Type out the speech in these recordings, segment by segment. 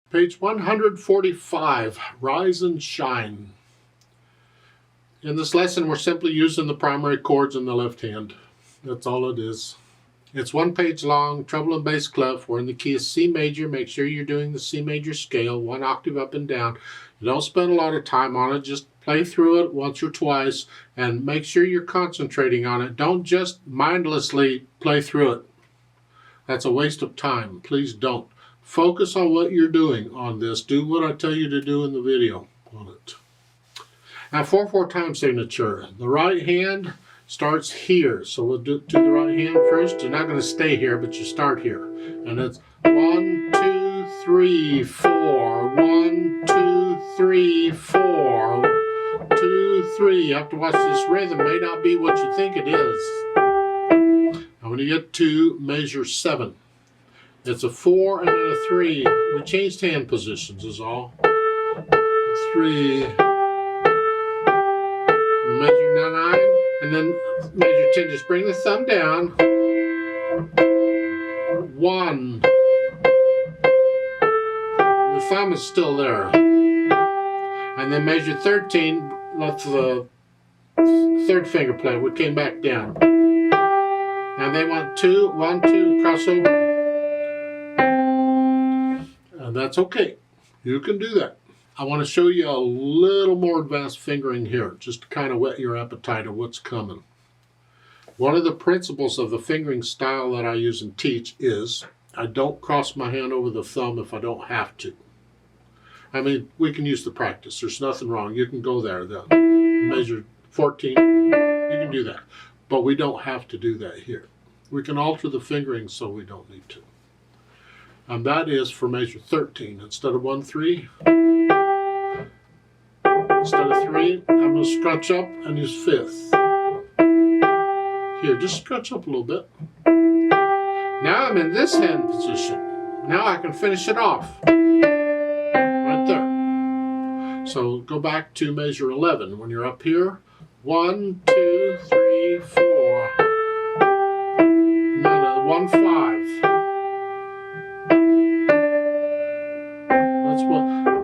Page 145, Rise and Shine. In this lesson, we're simply using the primary chords in the left hand. That's all it is. It's one page long, treble and bass clef. We're in the key of C major. Make sure you're doing the C major scale, one octave up and down. You don't spend a lot of time on it. Just play through it once or twice and make sure you're concentrating on it. Don't just mindlessly play through it. That's a waste of time. Please don't. Focus on what you're doing on this. Do what I tell you to do in the video on it. Now, 4/4 time signature. The right hand starts here. So we'll do the right hand first. You're not going to stay here, but you start here. And it's 1, 2, 3, 4. 1, 2, 3, 4. 2, 3. You have to watch this rhythm. It may not be what you think it is. Now, when you get to measure 7. It's a 4 and then a 3. We changed hand positions is all. 3. Measure 9 and then measure 10. Just bring the thumb down. 1. The thumb is still there. And then measure 13. Let the third finger play. We came back down. Now they want 2, 1, 2, cross over. And that's okay. You can do that. I want to show you a little more advanced fingering here, just to kind of whet your appetite of what's coming. One of the principles of the fingering style that I use and teach is I don't cross my hand over the thumb if I don't have to. I mean, we can use the practice. There's nothing wrong. You can go there, measure 14. You can do that. But we don't have to do that here. We can alter the fingering so we don't need to. And that is for measure 13. Instead of 1, 3, instead of 3, I'm going to scrunch up and use 5th. Here, just scrunch up a little bit. Now I'm in this hand position. Now I can finish it off. Right there. So go back to measure 11. When you're up here, 1, 2, 3, 4. No, 1, 5.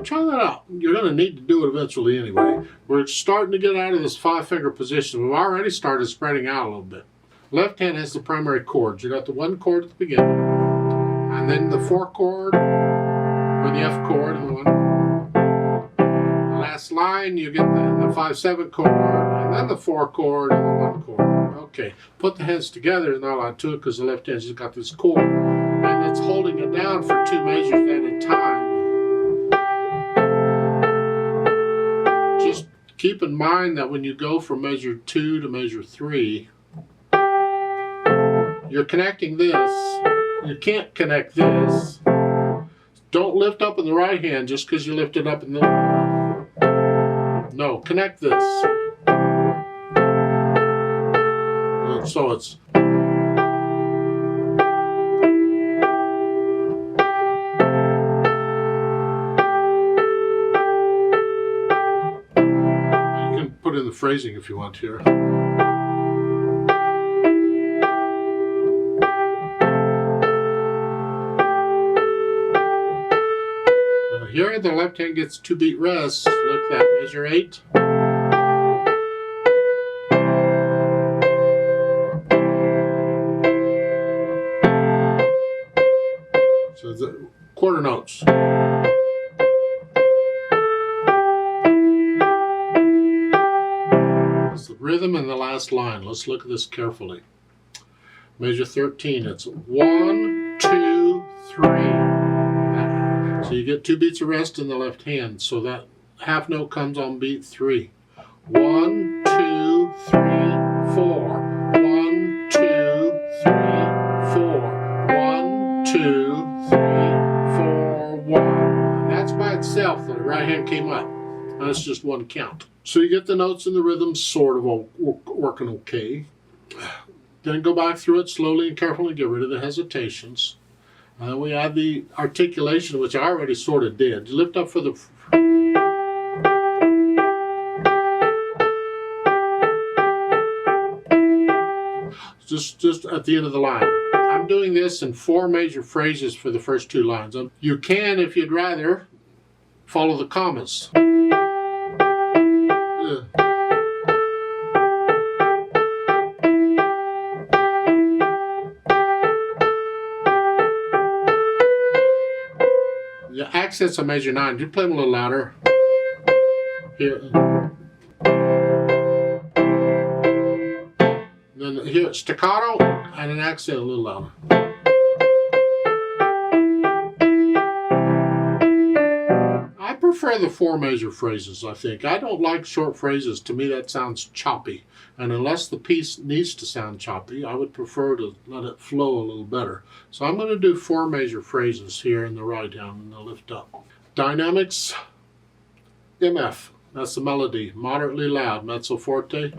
Try that out. You're going to need to do it eventually anyway. We're starting to get out of this 5-finger position. We've already started spreading out a little bit. Left hand has the primary chords. You got the 1 chord at the beginning, and then the 4 chord, or the F chord, and the 1 chord. The last line, you get the 5/7 chord, and then the 4 chord, and the 1 chord. Okay, put the hands together, and I'll add to it because the left hand's just got this chord, and it's holding it down for 2 measures at a time. Keep in mind that when you go from measure 2 to measure 3, you're connecting this. You can't connect this. Don't lift up in the right hand just because you lift it up in the left. No, connect this. So it's in the phrasing if you want here. Here the left hand gets 2 beat rests. Look at that, measure 8. So the quarter notes. Rhythm in the last line. Let's look at this carefully. Measure 13. It's 1, 2, 3. So you get 2 beats of rest in the left hand. So that half note comes on beat 3. 1, 2, 3, 4. 1, 2, 3, 4. 1, 2, 3, 4, 1. And that's by itself. The right hand came up. And that's just 1 count. So you get the notes and the rhythm sort of working okay. Then go back through it slowly and carefully, get rid of the hesitations. And then we add the articulation, which I already sort of did. You lift up for the... Just at the end of the line. I'm I'm doing this in 4 major phrases for the first 2 lines. You can, if you'd rather, follow the commas. The accents on major 9, you play them a little louder. Here. Then here, staccato and an accent a little louder. I prefer the 4 major phrases, I think. I don't like short phrases. To me, that sounds choppy. And unless the piece needs to sound choppy, I would prefer to let it flow a little better. So I'm going to do 4 major phrases here in the ride down and the lift up. Dynamics, MF. That's the melody. Moderately loud, mezzo forte.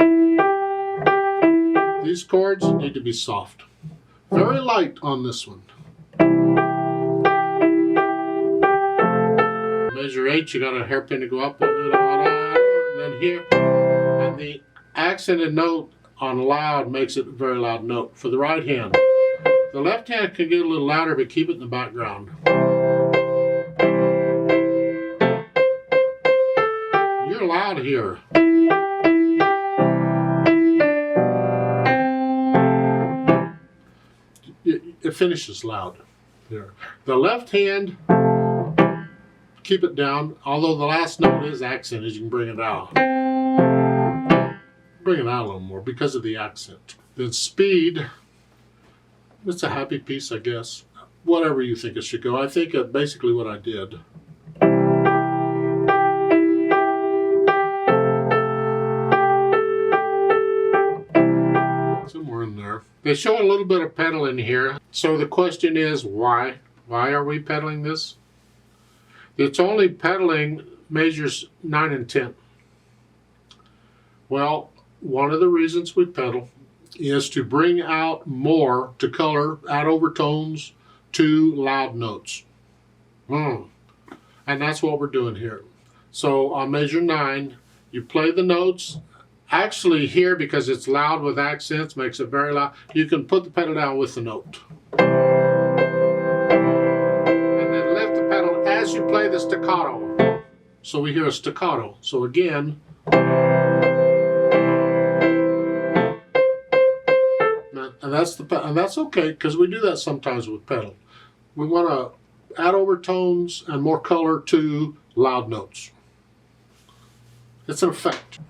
These chords need to be soft. Very light on this one. Measure 8, you got a hairpin to go up, and then here. And the accented note on loud makes it a very loud note for the right hand. The left hand can get a little louder, but keep it in the background. You're loud here. It finishes loud here. The left hand, keep it down, although the last note is accented, you can bring it out. Bring it out a little more because of the accent. Then speed, it's a happy piece, I guess. Whatever you think it should go. I think basically what I did. Somewhere in there. They show a little bit of pedal in here. So the question is, why? Why are we pedaling this? It's only pedaling measures 9 and 10. Well, one of the reasons we pedal is to bring out more, to color, add overtones to loud notes. And that's what we're doing here. So on measure 9, you play the notes. Actually here, because it's loud with accents, makes it very loud, you can put the pedal down with the note. And then lift the pedal as you play the staccato. So we hear a staccato. So again, and that's okay, because we do that sometimes with pedal. We want to add overtones and more color to loud notes. It's an effect.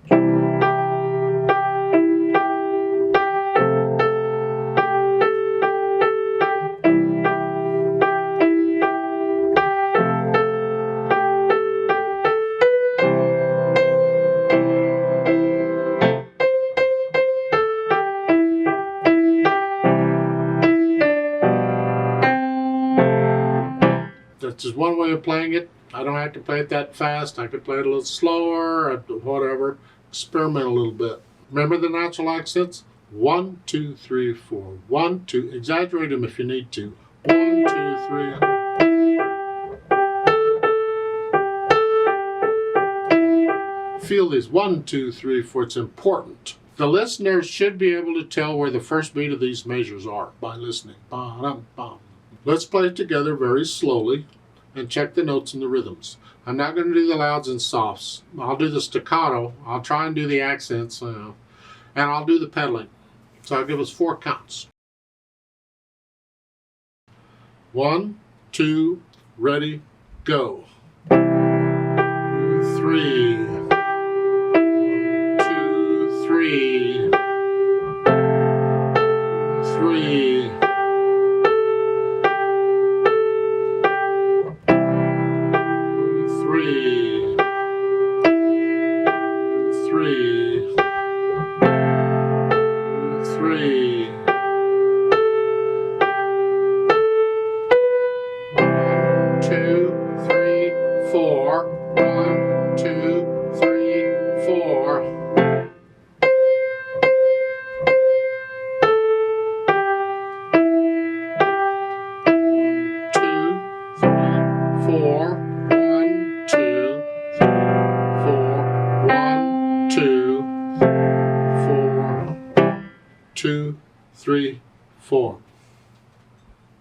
That's just one way of playing it. I don't have to play it that fast. I could play it a little slower, or whatever. Experiment a little bit. Remember the natural accents? 1, 2, 3, 4. 1, 2. Exaggerate them if you need to. 1, 2, 3. Feel these 1, 2, 3, 4. It's important. The listeners should be able to tell where the first beat of these measures are by listening. Ba-dum-bum. Let's play it together very slowly and check the notes and the rhythms. I'm not going to do the louds and softs. I'll do the staccato. I'll try and do the accents, and I'll do the pedaling. So I'll give us 4 counts. 1, 2, ready, go. 3.